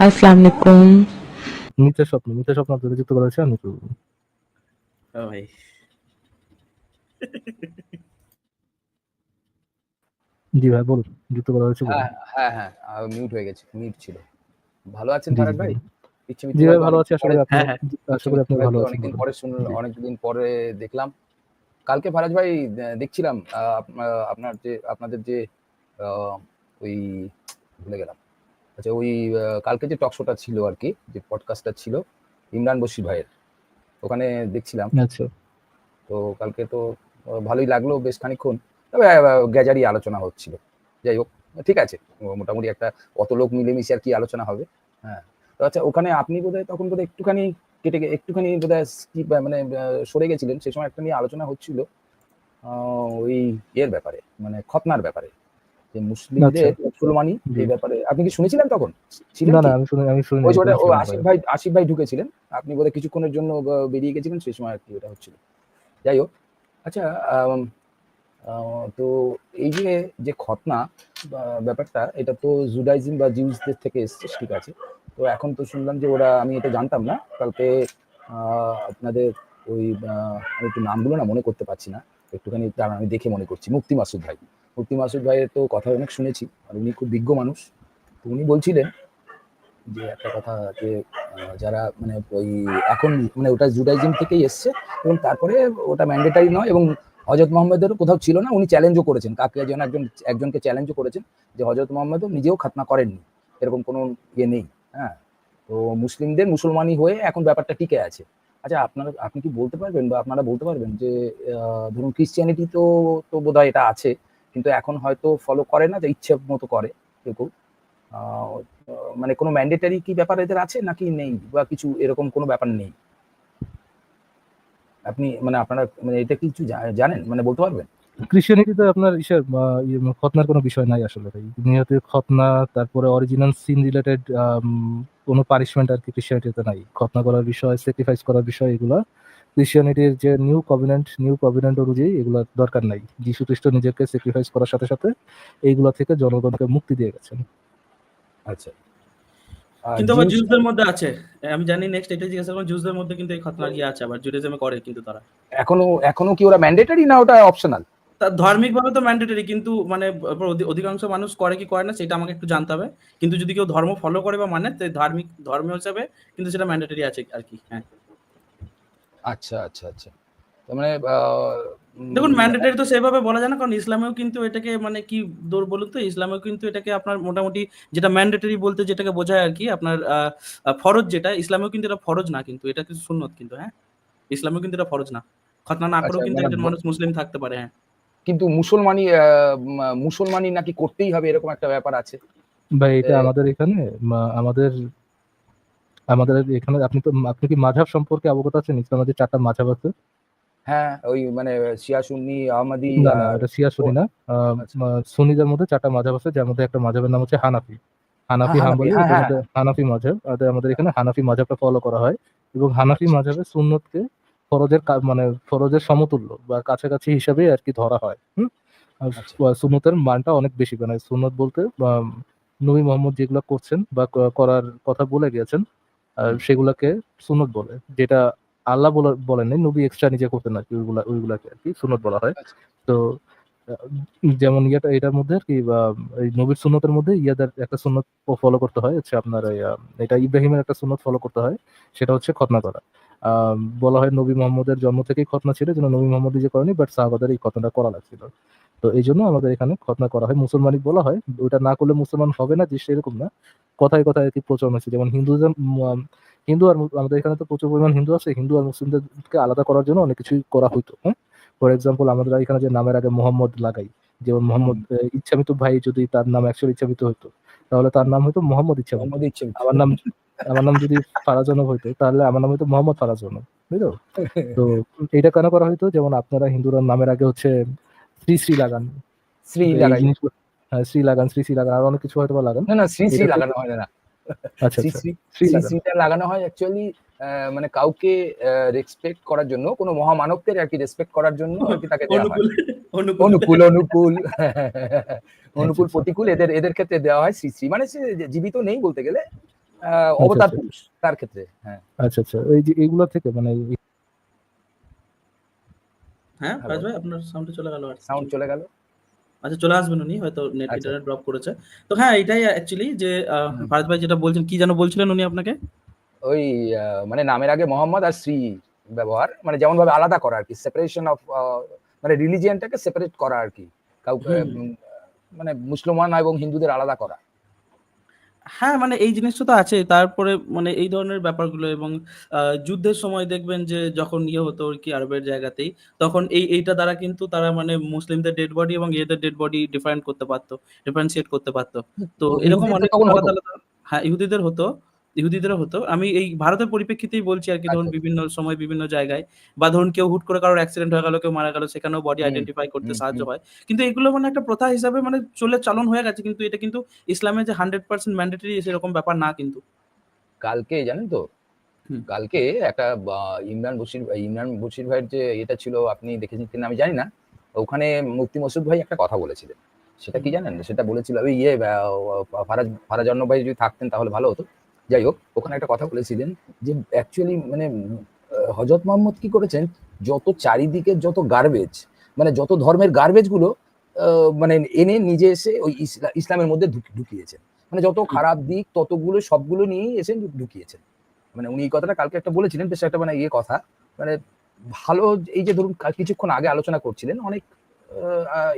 আসসালামু আলাইকুম। মিথ্যা স্বপ্ন আপনাদের যুক্ত করা হয়েছে আমি তো ও ভাই জি ভাই বলুন, যুক্ত করা হয়েছে বলুন। হ্যাঁ, মিউট হয়ে গেছে, মিউট ছিল। ভালো আছেন জি, জি ফারাজ ভাই? বলুন। পিচ্ছি জি মিত্র ভাই ভাইকে ভালো আছি, আশা করি আপনি হ্যাঁ হ্যাঁ আশা করি আপনি ভালো আছেন অনেকদিন বলুন। পরে জি। অনেকদিন পরে দেখলাম। কালকে ফারাজ ভাই দেখছিলাম আপনাদের যে আহ, ওই ভুলে গেলাম। আচ্ছা ওই কালকে যে টক শোটা ছিল আর কি, যে পডকাস্টটা ছিল ইমরান বশির ভাইয়ের, ওখানে দেখছিলাম। আচ্ছা। তো কালকে তো ভালোই লাগলো বেশ খানিকক্ষণ, তবে গ্যাজারি আলোচনা হচ্ছিল। যাই হোক, ঠিক আছে, মোটামুটি একটা অত লোক মিলেমিশে আর কি আলোচনা হবে। হ্যাঁ, তো আচ্ছা ওখানে আপনি বোধহয় তখন বোধহয় একটুখানি বোধহয় skip, মানে সরে গেছিলেন। সেই সময় একটা নিয়ে আলোচনা হচ্ছিল ওই এর ব্যাপারে, মানে খতনার ব্যাপারে, যে আচ্ছা। মুসলিমদের মুসলমানি জি। এই ব্যাপারে আপনি কি শুনেছিলেন তখন? ছিলেন না, কি? আমি শুনি ওই নাই, সময়টা একদমই শুনি নাই ভাই। আসিফ ভাই ঢুকেছিলেন, আপনি বোধহয় কিছুক্ষণের জন্য বেরিয়ে গেছিলেন, সেই সময় আর কি এটা হচ্ছিল। যাই হোক, আচ্ছা তো এই যে খতনা ব্যাপারটা, এটা তো জুডাইজম বা জিউসদের থেকে এসছে, ঠিক আছে। তো এখন তো শুনলাম যে ওরা, আমি এটা জানতাম না, কালকে আপনাদের ওই আমি একটু নামগুলো না মনে করতে পারছি না, একটুখানি তার আমি দেখে মনে করছি। মুফতি মাসুদ ভাইয়ের তো কথা অনেক শুনেছি, আর উনি খুব বিজ্ঞ মানুষ। তো উনি বলছিলেন যে একটা কথা, যে যারা মানে ওই এখন মানে ওটা জুডাইজম থেকেই এসছে, এবং তারপরে ওটা ম্যান্ডেটারি নয়, এবং হজরত মোহাম্মদেরও কোথাও ছিল না। উনি চ্যালেঞ্জও করেছেন, কাকে যেন একজনকে চ্যালেঞ্জও করেছেন, যে হজরত মোহাম্মদও নিজেও খাতনা করেননি, এরকম কোনো ইয়ে নেই। হ্যাঁ, তো মুসলিমদের মুসলমানি হয়ে এখন ব্যাপারটা টিকে আছে। আচ্ছা আপনি কি বলতে পারবেন, বা আপনারা বলতে পারবেন যে ধরুন ক্রিশ্চিয়ানিটি তো তো বোধহয় এটা আছে, কিন্তু এখন হয়তো ফলো করে না, যে ইচ্ছে মতো করে কেউ কেউ। আহ, মানে কোনো ম্যান্ডেটারি কি ব্যাপার এদের আছে নাকি নেই, বা কিছু এরকম কোনো ব্যাপার নেই? আপনি মানে আপনারা মানে এটা কিছু জানেন, মানে বলতে পারবেন? ক্রিশ্চিয়ানিটিতে আপনার খতনার কোনো বিষয় নাই আসলে ভাই। দুনিয়াতে খতনা, তারপরে অরিজিনাল সিন রিলেটেড কোনো পানিশমেন্ট আর কি ক্রিশ্চিয়ানিটিতে নাই। খতনা করার বিষয়, স্যাক্রিফাইস করার বিষয়, এগুলা ক্রিশ্চিয়ানিটির যে নিউ কভিনেন্ট অনুযায়ী এগুলা দরকার নাই। যীশু খ্রিস্ট নিজেকে স্যাক্রিফাইস করার সাথে সাথে এইগুলা থেকে জনগণকে মুক্তি দিয়ে গেছেন। আচ্ছা, কিন্তু আবার জুসদের মধ্যে আছে, আমি জানি নেক্সট এটা জিজ্ঞাসা করব, জুসদের মধ্যে কিন্তু এই খতনার ইয়ে আছে, আবার জুডাইজমে করে কিন্তু তারা। এখনো কি ওরা ম্যান্ডেটারি না ওটা অপশনাল? তা ধার্মিক ভাবে তো ম্যান্ডেটরি, কিন্তু মানে অধিকাংশ মানুষ করে কি করে না সেটা আমাকে একটু জানতে হবে। কিন্তু যদি কেউ ধর্ম ফলো করে বা মানে, তো ধর্ম হিসাবে কিন্তু সেটা ম্যান্ডেটরি আছে আর কি। হ্যাঁ, আচ্ছা আচ্ছা আচ্ছা, তার মানে দেখুন ম্যান্ডেটরি তো সেভাবে বলা যায় না, কারণ ইসলামেও কিন্তু এটাকে মানে কি দৌড় বলুন তো, ইসলামেও কিন্তু এটাকে আপনার মোটামুটি যেটা ম্যান্ডেটরি বলতে যেটাকে বোঝায় আর কি, আপনার ফরজ যেটা, ইসলামেও কিন্তু এটা ফরজ না, কিন্তু এটা কিছু সুন্নত কিন্তু। হ্যাঁ, ইসলামেও কিন্তু এটা ফরজ না, খতনা না আচ্ছা, করেও কিন্তু মানে একজন মানুষ মুসলিম থাকতে পারে। হ্যাঁ, কিন্তু মুসলমানি নাকি করতেই হবে, এরকম একটা ব্যাপার আছে ভাই এটা আমাদের এখানে আমাদের আমাদের এখানে আপনি কি মাযহাব সম্পর্কে অবগত আছেন? ইসলামের যে 4টা মাযহাব আছে। হ্যাঁ, ওই মানে শিয়া সুন্নি আহমদি না, আর এটা শিয়া সুন্নি না। আচ্ছা, সুন্নিদের মধ্যে 4টা মাযহাব আছে, যার মধ্যে একটা মাযহাবের নাম হচ্ছে হানাফি। হানাফি হানাফি, হাম্বলি, হ্যাঁ ওদের হ্যাঁ মধ্যে হানাফি মাযহাব। আমাদের এখানে হানাফি মাযহাবটা ফলো করা হয়, এবং হানাফি আচ্ছা মাযহাবে সুন্নতকে মানে ফরজের সমতুল্য বা কাছাকাছি হিসাবে আর কি ধরা হয়। আর আচ্ছা সুন্নতের মানটা অনেক বেশি, মানে সুন্নত বলতে নবী মোহাম্মদ যেগুলো করছেন বা করার কথা বলে গিয়েছেন, সেগুলাকে সুন্নত বলে। যেটা আল্লাহ বলেন নাই, নবী এক্সট্রা নিজে করতেন আর কি, ওইগুলাকে আর কি সুন্নত বলা হয়। আচ্ছা তো যেমন এটার মধ্যে আর কি, এই নবীর সুন্নতের মধ্যে ইয়াদের একটা সুন্নত ফলো করতে হয়, হচ্ছে আপনার এটা ইব্রাহিমের একটা সুন্নত ফলো করতে হয়, সেটা হচ্ছে খতনা করা। বলা হয় নবী মোহাম্মদের জন্ম থেকেই খতনা ছিল, যেন নবী মোহাম্মদ নিজে করেনি, বাট সাহাবাদের এই খতনাটা করা লাগছিল। তো এই জন্য আমাদের এখানে খতনা করা হয়, মুসলমানি বলা হয়। ওটা না করলে মুসলমান হবে না, যে সেরকম না, কথায় কথায় আর কি প্রচলন হয়েছে। যেমন হিন্দু আর আমাদের এখানে তো প্রচুর পরিমাণ হিন্দু আছে, হিন্দু আর মুসলিমদেরকে আলাদা করার জন্য অনেক কিছুই করা হইতো। হ্যাঁ, ফর এক্সাম্পল আমাদের এখানে যে নামের আগে মোহাম্মদ লাগাই, যেমন মোহাম্মদ ইচ্ছামিত ভাই, যদি তার নাম অ্যাকচুয়ালি ইচ্ছামিত হইতো, তাহলে তার নাম হইতো মোহাম্মদ ইচ্ছামিত। মোহাম্মদ ইচ্ছে আমার নাম আমার নাম যদি ফারাজনব হইতো, তাহলে আমার নাম হইতো মোহাম্মদ ফারাজনব, বুঝলো? তো এটা কেন করা হইতো, যেমন আপনারা হিন্দুরা নামের আগে হচ্ছে শ্রী শ্রী লাগান, শ্রী এই লাগাই। জিনিসগুলো। হ্যাঁ, শ্রী লাগান, শ্রী শ্রী লাগান, আর অনেক কিছু হয়তো বা লাগান। না শ্রী এটা লাগানো হয় না। আচ্ছা শ্রী আচ্ছা, শ্রী লাগান। শ্রীটা লাগানো হয় অ্যাকচুয়ালি মানে কাউকে রেসপেক্ট করার জন্য, কোনো মহামানবকে আর কি রেসপেক্ট করার জন্য আর কি তাকে দেওয়া হয়। অনুকূল অনুকূল অনুকূল অনুকূল আচ্ছা অনুকূল আচ্ছা। প্রতিকূল এদের এদের ক্ষেত্রে দেওয়া হয় শ্রী মানে সে জীবিত নেই বলতে গেলে, আচ্ছা অবতার আচ্ছা পুরুষ তার ক্ষেত্রে। হ্যাঁ, আচ্ছা আচ্ছা, এই যে এগুলো থেকে মানে হ্যাঁ হ্যালো, ফারাজ ভাই, আপনার সাউন্ডে চলে গেল আর সাউন্ড চলে গেল। আচ্ছা, চলে আসবেন উনি, হয়তো নেট আচ্ছা, ইন্টারনেট ড্রপ করেছে। তো হ্যাঁ, এটাই অ্যাকচুয়ালি যে হুম। ফারাজ ভাই যেটা বলছেন, কি যেন বলছিলেন উনি আপনাকে? ওই মানে নামের আগে মোহাম্মদ আর শ্রী ব্যবহার, মানে যেমন ভাবে আলাদা করা আর কি, সেপারেশন অফ, মানে রিলিজিয়নটাকে সেপারেট করা আর কি, কাউকে হুম, হুম। মানে মুসলমান এবং হিন্দুদের আলাদা করা। হ্যাঁ, মানে এই জিনিসটা তো আছে। তারপরে মানে এই ধরনের ব্যাপারগুলো, এবং যুদ্ধের সময় দেখবেন যে যখন ইয়ে হতো আরকি আরবের জায়গাতেই, তখন এইটা দ্বারা কিন্তু তারা মানে মুসলিমদের ডেড বডি এবং এদের ডেড বডি ডিফারেন্ট করতে পারত, ডিফারেনশিয়েট করতে পারত। তো এরকম ইহুদিদের তখন অনেকগুলো হতো। আলাদা, আলাদা। হ্যাঁ, ইহুদিদের হতো, ইহুদিদেরও হতো। আমি এই ভারতের পরিপ্রেক্ষিতেই বলছি আরকি, ধরুন আচ্ছা, আচ্ছা। বিভিন্ন সময় বিভিন্ন জায়গায়, বা ধরুন কেউ হুট করে কারোর অ্যাক্সিডেন্ট হয়ে গেল, কেউ মারা গেল, সেখানেও বডি হুম, আইডেন্টিফাই করতে হুম, সাহায্য হুম। হয়। কিন্তু এগুলো মানে একটা প্রথা হিসাবে মানে চালন হয়ে গেছে, কিন্তু এটা কিন্তু ইসলামে যে 100% ম্যান্ডেটরি সেরকম ব্যাপার না কিন্তু। কালকে জানেন তো, হুম। কালকে একটা ইমরান বশির ভাইয়ের যে এটা ছিল, আপনি দেখেছেন কিনা আমি জানি না। ওখানে মুফতি মসুদ ভাই একটা কথা বলেছিলেন। সেটা কি হুম। জানেন? সেটা বলেছিল ওই ফারাজ অর্ণব ভাই যদি থাকতেন তাহলে ভালো হতো। যাই হোক, ওখানে একটা কথা বলেছিলেন যে অ্যাকচুয়ালি মানে হযরত মুহাম্মদ কি করেছেন, যত চারিদিকে যত গার্বেজ, মানে যত ধর্মের গার্বেজ গুলো মানে এনে নিজে এসে ওই ইসলামের মধ্যে ঢুকিয়েছেন। মানে যত হুম। খারাপ দিক ততগুলো সবগুলো নিয়েই এসে ঢুকিয়েছেন। মানে উনি এই কথাটা কালকে একটা বলেছিলেন, বেশ একটা মানে ইয়ে কথা, মানে ভালো। এই যে ধরুন কিছুক্ষণ আগে আলোচনা করছিলেন, অনেক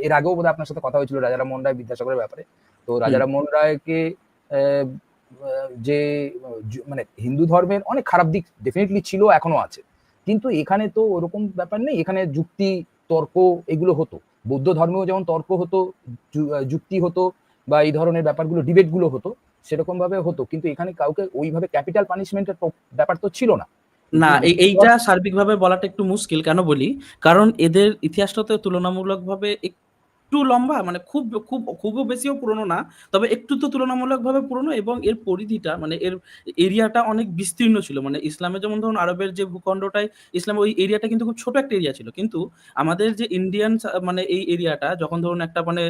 এর আগেও বোধহয় আপনার সাথে কথা হয়েছিল রাজারাম মোহন রায় বিদ্যাসাগরের ব্যাপারে। তো হুম। রাজারাম মোহন রায়কে যে মানে হিন্দু ধর্মের অনেক খারাপ দিক ডেফিনেটলি ছিল, এখনো আছে, কিন্তু এখানে তো ওরকম ব্যাপার নেই। এখানে যুক্তি তর্ক এগুলো হতো, বৌদ্ধ ধর্মেও যেমন তর্ক হতো, যুক্তি হতো, বা এই ধরনের ব্যাপারগুলো ডিবেট গুলো হতো, সেরকম ভাবে হতো। কিন্তু এখানে কাউকে ওইভাবে ক্যাপিটাল পানিশমেন্টের ব্যাপার তো ছিল না। না, কিন্তু এইটা সার্বিকভাবে বলাটা একটু মুশকিল। কেন বলি? কারণ এদের ইতিহাসটা তো তুলনামূলকভাবে একটু লম্বা, মানে খুবও বেশিও পুরনো না। তবে একটু তো তুলনামূলকভাবে পুরনো, এবং এর পরিধিটা মানে এর এরিয়াটা অনেক বিস্তীর্ণ ছিল। মানে ইসলামের যেমন ধরুন আরবের যে ভূখণ্ডটাই, ইসলামের ওই এরিয়াটা কিন্তু খুব ছোট একটা এরিয়া ছিল। কিন্তু আমাদের যে ইন্ডিয়ান মানে এই এরিয়াটা যখন ধরুন একটা মানে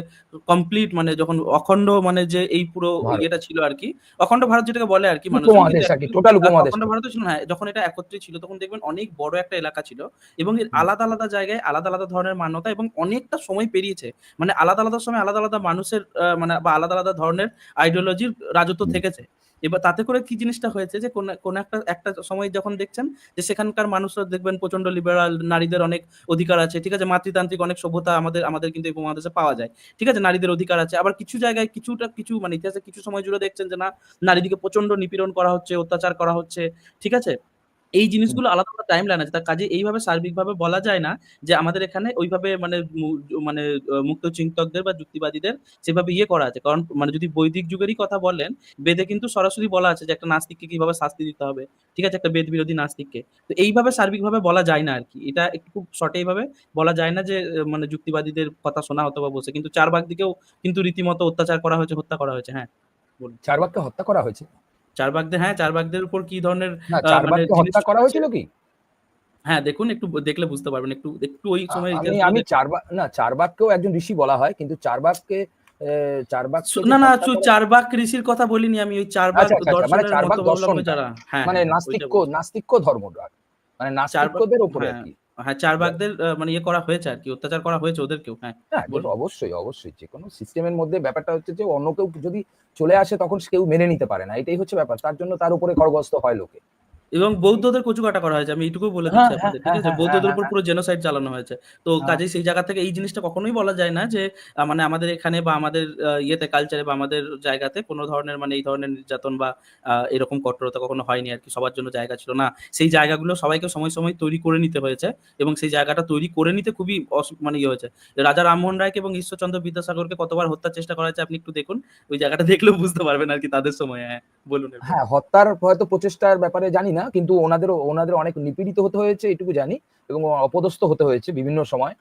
কমপ্লিট, মানে যখন অখণ্ড, মানে যে এই পুরো ভারত ইয়েটা ছিল আরকি। অখণ্ড ভারত যেটাকে বলে আরকি মানুষজন, কিন্তু উপমহাদেশ আর কি, অ্যাকচুয়ালি টোটাল অখণ্ড উপমহাদেশটা। ভারতও ছিল না। হ্যাঁ, যখন এটা একত্রে ছিল তখন দেখবেন অনেক বড় একটা এলাকা ছিল, এবং এর হুম, আলাদা, আলাদা জায়গায় আলাদা, আলাদা ধরনের মান্যতা, এবং অনেকটা সময় পেরিয়েছে। মানে আলাদা, আলাদা সময় আলাদা, আলাদা মানুষের মানে বা আলাদা, আলাদা ধরনের আইডিওলজির রাজত্ব হুম, থেকেছে। এবার তাতে করে কি জিনিসটা হয়েছে যে কোন একটা সময় যখন দেখছেন যে সেখানকার মানুষরা দেখবেন প্রচন্ড লিবারাল, নারীদের অনেক অধিকার আছে। ঠিক আছে? মাতৃতান্ত্রিক অনেক সভ্যতা আমাদের কিন্তু এই উপমহাদেশে পাওয়া যায়। ঠিক আছে? নারীদের অধিকার আছে। আবার কিছু জায়গায় কিছু মানে ইতিহাসে কিছু সময় জুড়ে দেখছেন যে না, নারীদিকে প্রচন্ড নিপীড়ন করা হচ্ছে, অত্যাচার করা হচ্ছে। ঠিক আছে? এই হুম। জিনিসগুলো আলাদা, আলাদা টাইমলাইন আছে। তার কাজেই এইভাবে সার্বিকভাবে বলা যায় না যে আমাদের এখানে ওইভাবে মানে মানে মুক্ত চিন্তকদের বা যুক্তিবাদীদের সেভাবে ইয়ে করা আছে। কারণ মানে যদি বৈদিক যুগেরই কথা বলেন, বেদে কিন্তু সরাসরি বলা আছে যে একটা নাস্তিককে কিভাবে শাস্তি দিতে হবে। ঠিক আছে? একটা বেদ বিরোধী নাস্তিককে। তো এইভাবে সার্বিকভাবে বলা যায় না আরকি। এটা একটু খুব শর্ট এইভাবে বলা যায় না যে মানে যুক্তিবাদীদের কথা শোনা হতো বা বসে। কিন্তু চারবাগ দিকেও কিন্তু রীতিমতো অত্যাচার করা হয়েছে, হত্যা করা হয়েছে। হ্যাঁ, বলুন। চারবাককে হত্যা করা হয়েছে? চারবাগদের, হ্যাঁ, চারবাগদের উপর কি ধরনের না, মানে চারবাককে জিনিস হত্যা করা চলছে। হয়েছিল কি? হ্যাঁ, দেখুন, একটু দেখলে বুঝতে পারবেন। একটু ওই সময়ের আমি ইতিহাসগুলো আমি দেখুন। না, চারবাককেও একজন ঋষি বলা হয়, কিন্তু চারবাককে যে না, না, হত্যা করা। চারবাগ ঋষির কথা বলিনি আমি। ওই চারবাগ আচ্ছা, আচ্ছা, আচ্ছা, মানে দর্শনের চারবাক মতবাবলম্বী দর্শনটা, যারা, হ্যাঁ, মানে হ্যাঁ, ওইটা বলছি। নাস্তিক্য ধর্মটা, মানে চারবাগ, নাস্তিক্যদের উপরে আর হ্যাঁ, কি। হ্যাঁ, চারবাগদের মানে ইয়ে করা হয়েছে আরকি, অত্যাচার করা হয়েছে ওদেরকেও। হ্যাঁ, হ্যাঁ, বলুন। অবশ্যই, অবশ্যই। যেকোনো সিস্টেমের মধ্যে ব্যাপারটা হচ্ছে যে অন্য কেউ যদি চলে আসে তখন কেউ মেনে নিতে পারে না। এটাই হচ্ছে ব্যাপার। তার জন্য তার উপরে খড়গহস্ত হয় লোকে। এবং বৌদ্ধদের কচুকাটা করা হয়েছে। আমি এইটুকু বলে হ্যাঁ, দিচ্ছি হ্যাঁ, আপনাদের। ঠিক হ্যাঁ, আছে? হ্যাঁ, হ্যাঁ, বৌদ্ধদের হ্যাঁ, উপর হ্যাঁ, পুরো জেনোসাইড চালানো হয়েছে। তো হ্যাঁ। কাজেই সেই জায়গা থেকে এই জিনিসটা কখনোই বলা যায় না যে মানে আমাদের এখানে বা আমাদের ইয়েতে কালচারে বা আমাদের জায়গাতে কোন ধরনের মানে এই ধরনের নির্যাতন বা এরকম কঠোরতা কখনো হয়নি আরকি। সবার জন্য জায়গা ছিল না। সেই জায়গাগুলো সবাইকে সময়, সময় তৈরি করে নিতে হয়েছে, এবং সেই জায়গাটা তৈরি করে নিতে খুবই মানে ইয়ে হয়েছে। রাজা রামমোহন রায়কে এবং ঈশ্বরচন্দ্র বিদ্যাসাগরকে কতবার হত্যার চেষ্টা করা হয়েছে আপনি একটু দেখুন। ওই জায়গাটা দেখলেও বুঝতে পারবেন আরকি তাদের সময়ে। হ্যাঁ, বলুন এরপর। হ্যাঁ, হত্যার হয়তো প্রচেষ্টার ব্যাপারে জানি না। কিন্তু ওনাদের অনেক নিপীড়িত হতে হয়েছে এটুকু জানি, এবং অপদস্থ হতে হয়েছে বিভিন্ন সময়।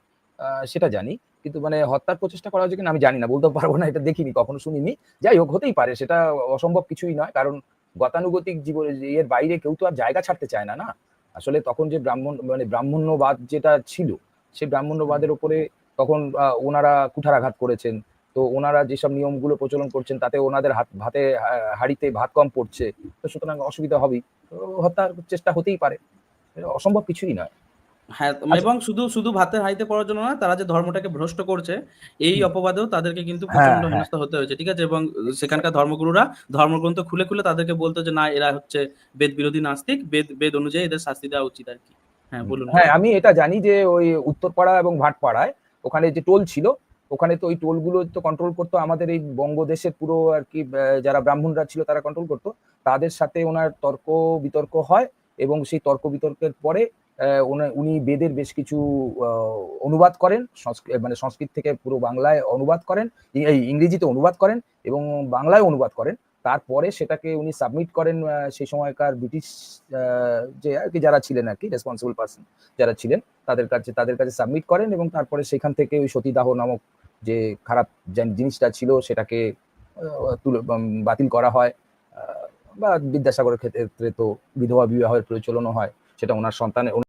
সেটা জানি। কিন্তু মানে হত্যার প্রচেষ্টা করা হয়েছে কিনা আমি জানি না। বলতে পারব না, এটা দেখিনি, কখনো শুনিনি। যাই হোক, হতেই পারে। সেটা অসম্ভব কিছুই নয়। কারণ গতানুগতিক জীবনে এর বাইরে কেউ তো আর জায়গা ছাড়তে চায় না, না? আসলে তখন যে ব্রাহ্মণ্যবাদ যেটা ছিল, সেই হুম, ব্রাহ্মণ্যবাদের উপরে তখন ওনারা কুঠারাঘাত করেছেন। তো তো ওনারা যেসব নিয়মগুলো প্রচলন করছেন তাতে ওনাদের হাঁড়িতে ভাত কম পড়ছে, তো সুতরাং অসুবিধা হবেই, তো হত্যার চেষ্টা হতেই পারে, এটা অসম্ভব কিছুই নয়। হ্যাঁ, আচ্ছা। এবং শুধু শুধু ভাতের হাঁড়িতে পড়ার জন্য না, তারা যে ধর্মটাকে ভ্রষ্ট করছে এই হুম। অপবাদেও তাদেরকে কিন্তু হ্যাঁ, প্রচন্ড হ্যাঁ। হেনস্থা হতে হয়েছে, ঠিক আছে? এবং সেখানকার ধর্মগুরুরা ধর্মগ্রন্থ খুলে খুলে তাদেরকে বলতো যে না, এরা হচ্ছে বেদ বিরোধী নাস্তিক, বেদ বেদ অনুযায়ী এদের শাস্তি দেওয়া উচিত আর কি। হ্যাঁ, বলুন। হ্যাঁ, আমি এটা জানি যে ওই উত্তরপাড়া এবং ভাটপাড়ায় ওখানে যে টোল ছিল, ওখানে তো ওই টোলগুলো তো কন্ট্রোল করতো আমাদের এই বঙ্গদেশের পুরো আর কি যারা ব্রাহ্মণরা ছিল তারা কন্ট্রোল করতো। তাদের সাথে ওনার তর্ক বিতর্ক হয় এবং সেই তর্ক বিতর্কের পরে উনি বেদের বেশ কিছু আ অনুবাদ করেন। মানে সংস্কৃত থেকে পুরো বাংলায় অনুবাদ করেন, এই ইংরেজিতে অনুবাদ করেন এবং বাংলায় অনুবাদ করেন। তারপরে সেটাকে উনি সাবমিট করেন সেই সময়কার ব্রিটিশ আ যে আর কি যারা ছিলেন আরকি রেসপন্সিবল পারসন যারা ছিলেন তাদের কাছে সাবমিট করেন এবং তারপরে সেখান থেকে ওই সতীদাহ নামক যে খারাপ জিনিসটা ছিল সেটাকে বাতিল করা হয়। আ বা বিদ্যাসাগরের ক্ষেত্রে তো বিধবা বিবাহের প্রচলনও হয়। সেটা উনার সন্তানের